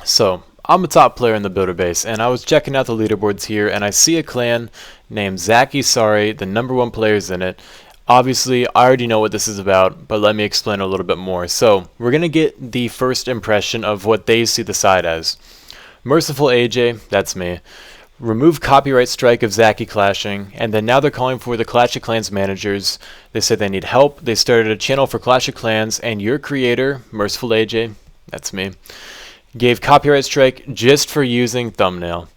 So, I'm a top player in the builder base, and I was checking out the leaderboards here, and I see a clan named Zaki Sari, the #1 player's in it. Obviously, I already know what this is about, but let me explain a little bit more. So, we're going to get the first impression of what they see the side as. Merciful AJ, that's me. Remove copyright strike of Zaki clashing, and then now they're calling for the Clash of Clans managers. They said they need help. They started a channel for Clash of Clans, and your creator, Merciful AJ, that's me, gave copyright strike just for using thumbnail.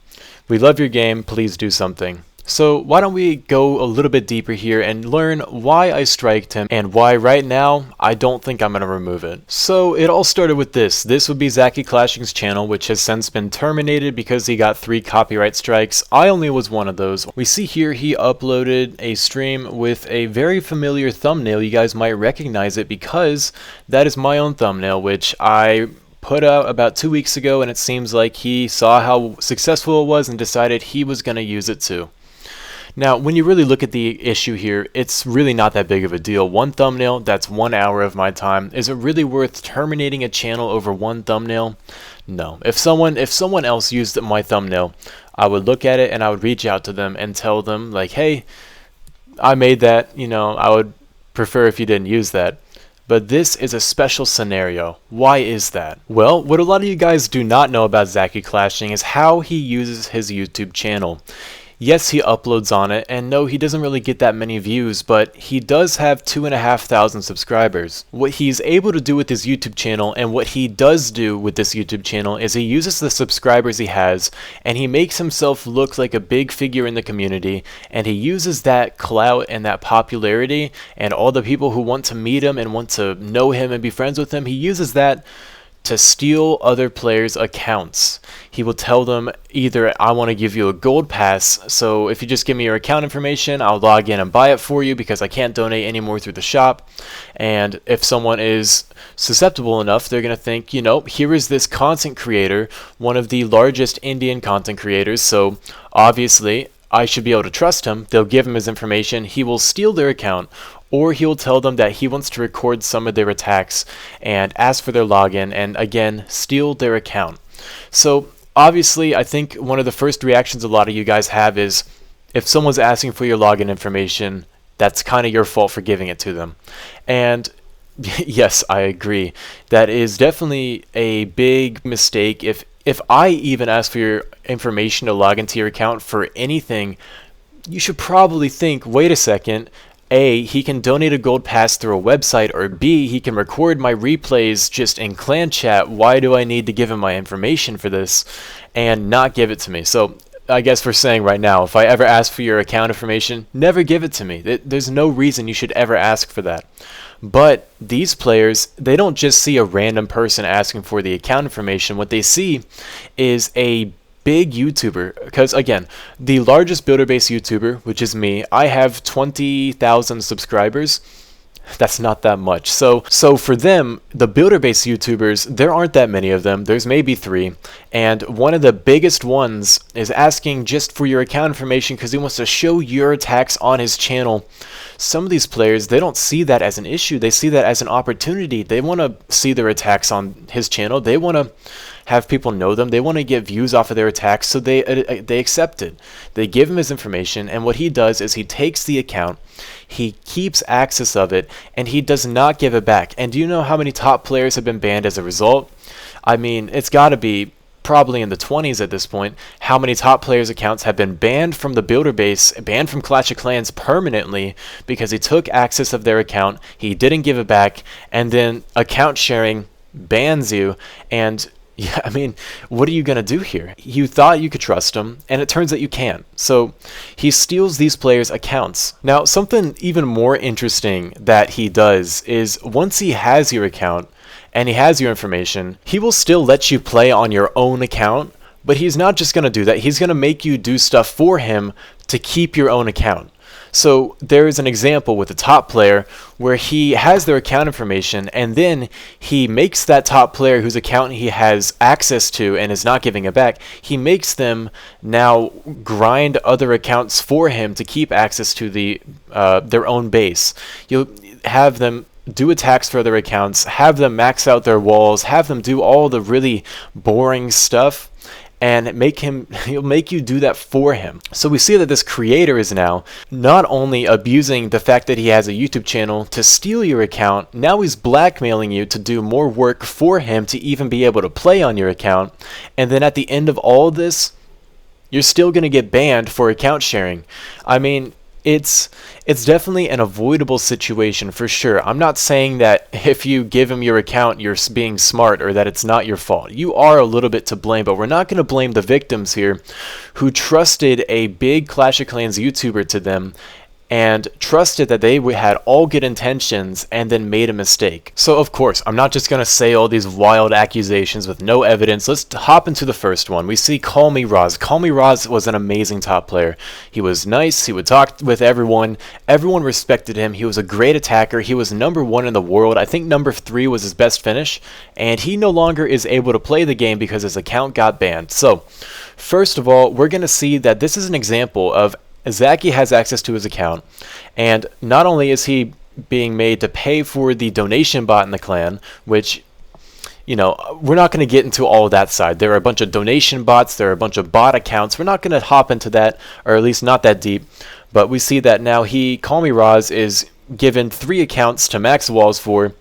We love your game, please do something. So why don't we go a little bit deeper here and learn why I striked him and why right now I don't think I'm going to remove it. So it all started with this. This would be Zaki Clashing's channel, which has since been terminated because he got 3 copyright strikes. I only was one of those. We see here he uploaded a stream with a very familiar thumbnail. You guys might recognize it because that is my own thumbnail, which I put out about 2 weeks ago, and it seems like he saw how successful it was and decided he was going to use it too. Now, when you really look at the issue here, it's really not that big of a deal. One thumbnail, that's 1 hour of my time. Is it really worth terminating a channel over one thumbnail? No. If someone else used my thumbnail, I would look at it and I would reach out to them and tell them, like, hey, I made that, I would prefer if you didn't use that. But this is a special scenario. Why is that? Well, what a lot of you guys do not know about Zaki Clashing is how he uses his YouTube channel. Yes, he uploads on it, and no, he doesn't really get that many views, but he does have 2,500 subscribers. What he's able to do with his YouTube channel, and what he does do with this YouTube channel, is he uses the subscribers he has, and he makes himself look like a big figure in the community, and he uses that clout and that popularity, and all the people who want to meet him and want to know him and be friends with him, he uses that to steal other players' accounts. He will tell them either, I want to give you a gold pass, so if you just give me your account information, I'll log in and buy it for you because I can't donate anymore through the shop. And if someone is susceptible enough, they're going to think, here is this content creator, one of the largest Indian content creators, so obviously I should be able to trust him. They'll give him his information, he will steal their account, or he'll tell them that he wants to record some of their attacks and ask for their login and again steal their account. So obviously I think one of the first reactions a lot of you guys have is if someone's asking for your login information, that's kind of your fault for giving it to them. And yes, I agree. That is definitely a big mistake. If I even ask for your information to log into your account for anything, you should probably think, wait a second, A, he can donate a gold pass through a website, or B, he can record my replays just in clan chat. Why do I need to give him my information for this and not give it to me? So I guess we're saying right now, if I ever ask for your account information, never give it to me. There's no reason you should ever ask for that. But these players, they don't just see a random person asking for the account information. What they see is a big YouTuber, because again, the largest builder base YouTuber, which is me, I have 20,000 subscribers. That's not that much. So for them, the builder base YouTubers, there aren't that many of them. There's maybe 3. And one of the biggest ones is asking just for your account information because he wants to show your attacks on his channel. Some of these players, they don't see that as an issue. They see that as an opportunity. They want to see their attacks on his channel. They want to have people know them. They want to get views off of their attacks, so they accept it. They give him his information, and what he does is he takes the account, he keeps access of it, and he does not give it back. And do you know how many top players have been banned as a result? I mean, it's got to be probably in the 20s at this point. How many top players' accounts have been banned from the builder base, banned from Clash of Clans permanently because he took access of their account, he didn't give it back, and then account sharing bans you. And yeah, I mean, what are you going to do here? You thought you could trust him, and it turns out you can't. So he steals these players' accounts. Now, something even more interesting that he does is once he has your account and he has your information, he will still let you play on your own account, but he's not just going to do that. He's going to make you do stuff for him to keep your own account. So there is an example with a top player where he has their account information, and then he makes that top player whose account he has access to and is not giving it back, he makes them now grind other accounts for him to keep access to their own base. You'll have them do attacks for other accounts, have them max out their walls, have them do all the really boring stuff, and he'll make you do that for him. So we see that this creator is now not only abusing the fact that he has a YouTube channel to steal your account, now he's blackmailing you to do more work for him to even be able to play on your account. And then at the end of all this, you're still going to get banned for account sharing. I mean, it's definitely an avoidable situation for sure. I'm not saying that if you give him your account, you're being smart or that it's not your fault. You are a little bit to blame, but we're not going to blame the victims here who trusted a big Clash of Clans YouTuber to them and trusted that they had all good intentions and then made a mistake. So of course, I'm not just going to say all these wild accusations with no evidence. Let's hop into the first one. We see Call Me Roz. Call Me Roz was an amazing top player. He was nice, he would talk with everyone, everyone respected him, he was a great attacker, he was #1 in the world, I think #3 was his best finish, and he no longer is able to play the game because his account got banned. So, first of all, we're going to see that this is an example of Zacky has access to his account, and not only is he being made to pay for the donation bot in the clan, which, you know, we're not going to get into all that side. There are a bunch of donation bots, there are a bunch of bot accounts. We're not going to hop into that, or at least not that deep. But we see that now Call Me Roz is given 3 accounts to max walls for,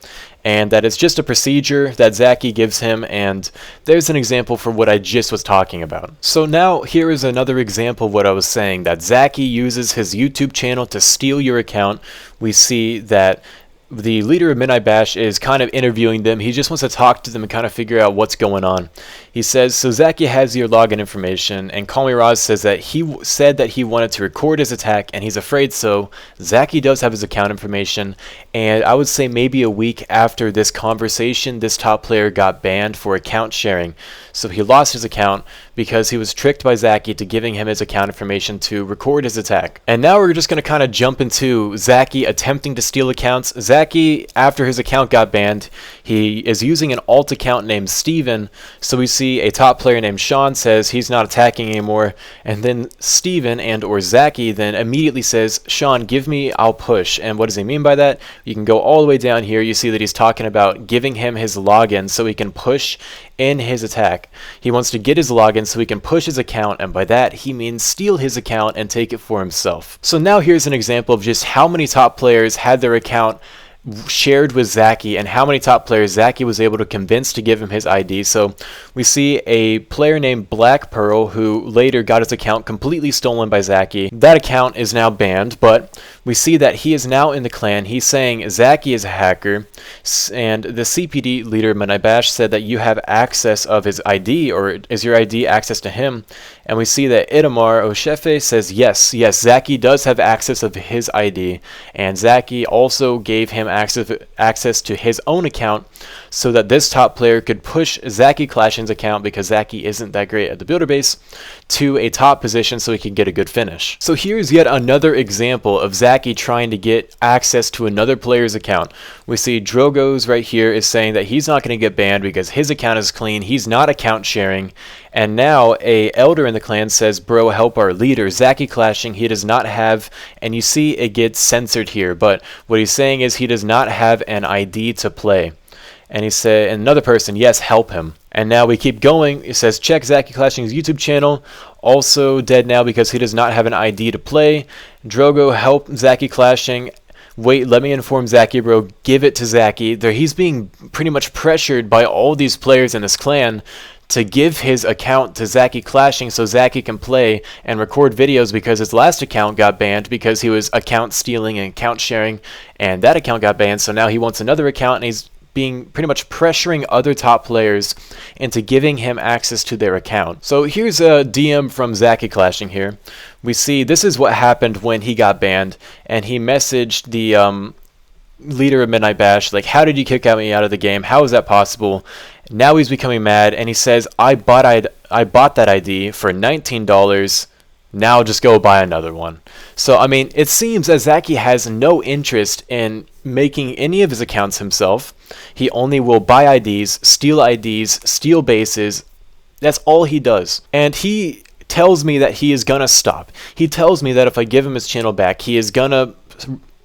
and that it's just a procedure that Zacky gives him, and there's an example for what I just was talking about. So now here is another example of what I was saying, that Zacky uses his YouTube channel to steal your account. We see that the leader of Midnight Bash is kind of interviewing them. He just wants to talk to them and kind of figure out what's going on. He says, so Zacky has your login information, and Call Me Roz says that he said that he wanted to record his attack, and he's afraid so. Zacky does have his account information, and I would say maybe a week after this conversation, this top player got banned for account sharing. So he lost his account because he was tricked by Zacky to giving him his account information to record his attack. And now we're just going to kind of jump into Zacky attempting to steal accounts. Zacky, after his account got banned, he is using an alt account named Steven. So we see a top player named Sean says he's not attacking anymore, and then Steven and or Zacky then immediately says, Sean, give me, I'll push. And what does he mean by that? You can go all the way down here. You see that he's talking about giving him his login so he can push in his attack. He wants to get his login so he can push his account, and by that he means steal his account and take it for himself. So now here's an example of just how many top players had their account shared with Zacky and how many top players Zacky was able to convince to give him his ID. So we see a player named Black Pearl who later got his account completely stolen by Zacky. That account is now banned, but we see that he is now in the clan. He's saying Zacky is a hacker, and the CPD leader Midnight Bash said that you have access of his ID, or is your ID access to him? And we see that Itamar Oshefe says yes, Zacky does have access of his ID, and Zacky also gave him access to his own account so that this top player could push Zacky Clashin's account, because Zacky isn't that great at the builder base, to a top position so he can get a good finish. So here's yet another example of Zacky trying to get access to another player's account. We see Drogo's right here is saying that he's not going to get banned because his account is clean, he's not account sharing, and now a elder in the clan says, bro, help our leader, Zacky Clashin, he does not have, and you see it gets censored here, but what he's saying is he does not have an ID to play. And he said, another person, yes, help him. And now we keep going. It says, check Zacky Clashin's YouTube channel. Also dead now because he does not have an ID to play. Drogo, help Zacky Clashin. Wait, let me inform Zacky, bro. Give it to Zacky. He's being pretty much pressured by all these players in this clan to give his account to Zacky Clashin so Zacky can play and record videos, because his last account got banned because he was account stealing and account sharing, and that account got banned. So now he wants another account, and he's being pretty much pressuring other top players into giving him access to their account. So here's a DM from Zacky Clashin here. We see this is what happened when he got banned, and he messaged the leader of Midnight Bash, like, how did you kick me out of the game? How is that possible? Now he's becoming mad, and he says, I bought that ID for $19. Now just go buy another one. So, I mean, it seems that Zacky has no interest in making any of his accounts himself. He only will buy IDs, steal bases. That's all he does. And he tells me that he is gonna stop. He tells me that if I give him his channel back, he is gonna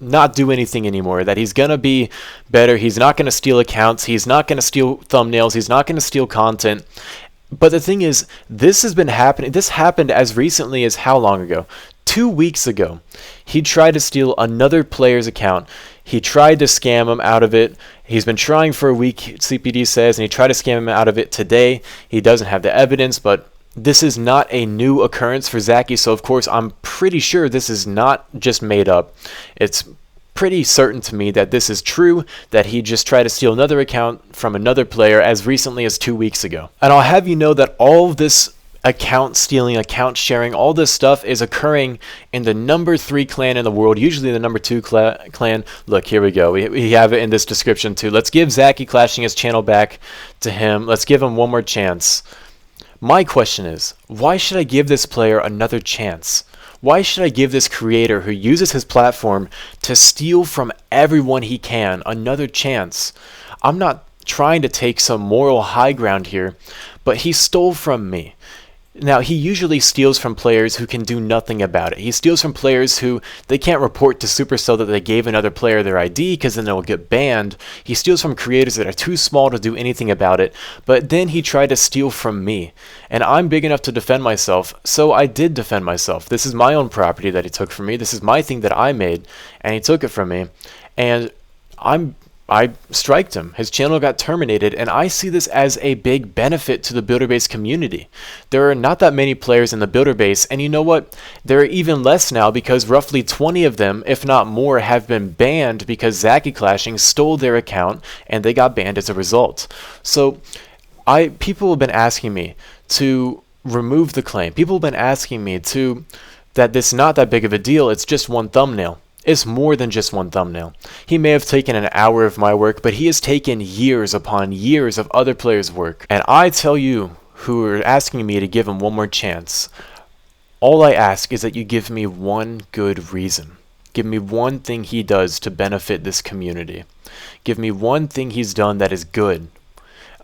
not do anything anymore, that he's going to be better, he's not going to steal accounts, he's not going to steal thumbnails, he's not going to steal content. But the thing is, this has been happening. This happened as recently as how long ago? 2 weeks ago. He tried to steal another player's account. He tried to scam him out of it. He's been trying for a week, CPD says, and he tried to scam him out of it today. He doesn't have the evidence, but this is not a new occurrence for Zacky, so of course I'm pretty sure this is not just made up. It's pretty certain to me that this is true, that he just tried to steal another account from another player as recently as 2 weeks ago. And I'll have you know that all of this account stealing, account sharing, all this stuff is occurring in the number 3 clan in the world, usually the number 2 clan. Look, here we go. We have it in this description too. Let's give Zacky Clashing his channel back to him. Let's give him one more chance. My question is, why should I give this player another chance? Why should I give this creator who uses his platform to steal from everyone he can another chance? I'm not trying to take some moral high ground here, but he stole from me. Now, he usually steals from players who can do nothing about it. He steals from players who they can't report to Supercell that they gave another player their ID because then they'll get banned. He steals from creators that are too small to do anything about it. But then he tried to steal from me. And I'm big enough to defend myself, so I did defend myself. This is my own property that he took from me. This is my thing that I made, and he took it from me. And I striked him. His channel got terminated, and I see this as a big benefit to the builder base community. There are not that many players in the builder base, and you know what? There are even less now because roughly 20 of them, if not more, have been banned because Zacky Clashing stole their account and they got banned as a result. So people have been asking me to remove the claim. People have been asking me that this is not that big of a deal. It's just one thumbnail. It's more than just one thumbnail. He may have taken an hour of my work, but he has taken years upon years of other players' work. And I tell you, who are asking me to give him one more chance, all I ask is that you give me one good reason. Give me one thing he does to benefit this community. Give me one thing he's done that is good.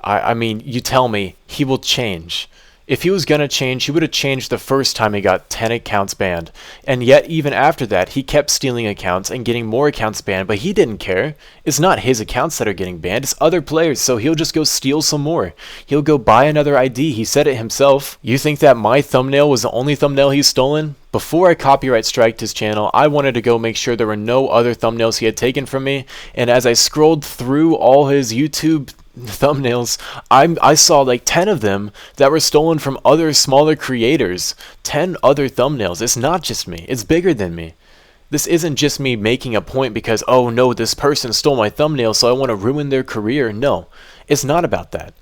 I mean, you tell me he will change. If he was going to change, he would have changed the first time he got 10 accounts banned. And yet, even after that, he kept stealing accounts and getting more accounts banned, but he didn't care. It's not his accounts that are getting banned, it's other players, so he'll just go steal some more. He'll go buy another ID, he said it himself. You think that my thumbnail was the only thumbnail he's stolen? Before I copyright striked his channel, I wanted to go make sure there were no other thumbnails he had taken from me, and as I scrolled through all his YouTube thumbnails, I saw like 10 of them that were stolen from other smaller creators. 10 other thumbnails. It's not just me. It's bigger than me. This isn't just me making a point because, oh no, this person stole my thumbnail, so I want to ruin their career. No, it's not about that.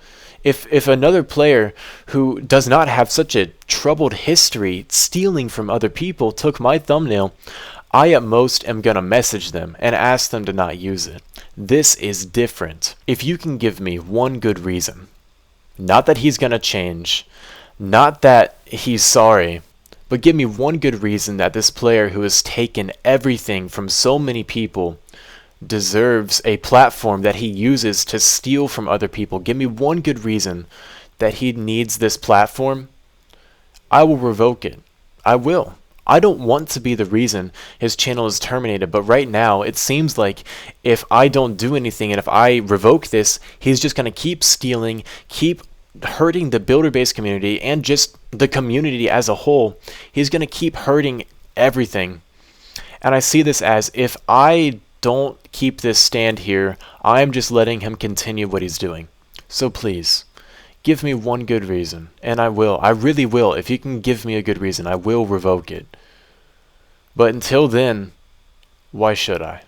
If another player who does not have such a troubled history stealing from other people took my thumbnail, I at most am going to message them and ask them to not use it. This is different. If you can give me one good reason, not that he's going to change, not that he's sorry, but give me one good reason that this player who has taken everything from so many people deserves a platform that he uses to steal from other people. Give me one good reason that he needs this platform. I will revoke it. I will. I don't want to be the reason his channel is terminated, but right now it seems like if I don't do anything and if I revoke this, he's just going to keep stealing, keep hurting the builder base community and just the community as a whole. He's going to keep hurting everything. And I see this as if I don't keep this stand here, I'm just letting him continue what he's doing. So please, give me one good reason, and I will. I really will. If you can give me a good reason, I will revoke it. But until then, why should I?